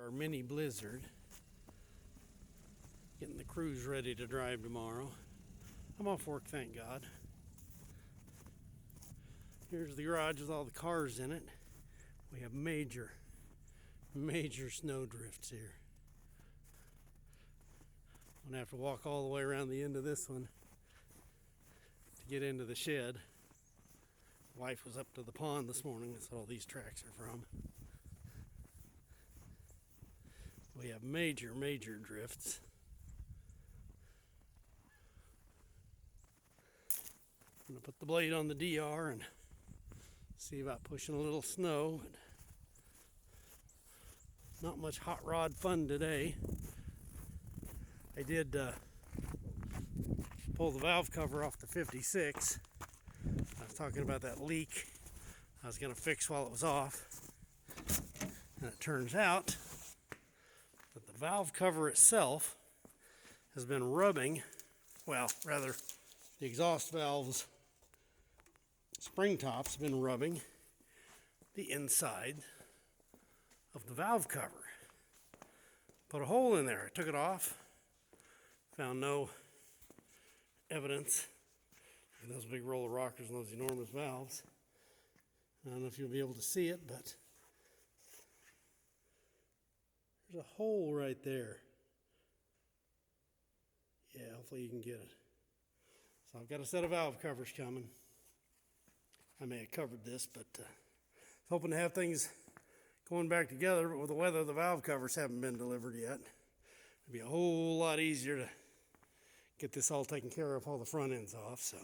Our mini blizzard. Getting the crews ready to drive tomorrow. I'm off work, thank God. Here's the garage with all the cars in it. We have major snow drifts here. I'm gonna have to walk all the way around the end of this one to get into the shed. Wife was up to the pond this morning. That's what all these tracks are from. We have major drifts. I'm gonna put the blade on the DR and see about pushing a little snow. Not much hot rod fun today. I did pull the valve cover off the 56. I was talking about that leak I was going to fix while it was off. And it turns out that the valve cover itself has been rubbing, well, rather, the exhaust valve's spring top's been rubbing the inside of the valve cover. Put a hole in there. I took it off. Found no evidence of those big roller rockers and those enormous valves. I don't know if you'll be able to see it, but there's a hole right there. Yeah, hopefully you can get it. So I've got a set of valve covers coming. I may have covered this, but hoping to have things going back together, but with the weather, the valve covers haven't been delivered yet. It'd be a whole lot easier to get this all taken care of, all the front ends off, so.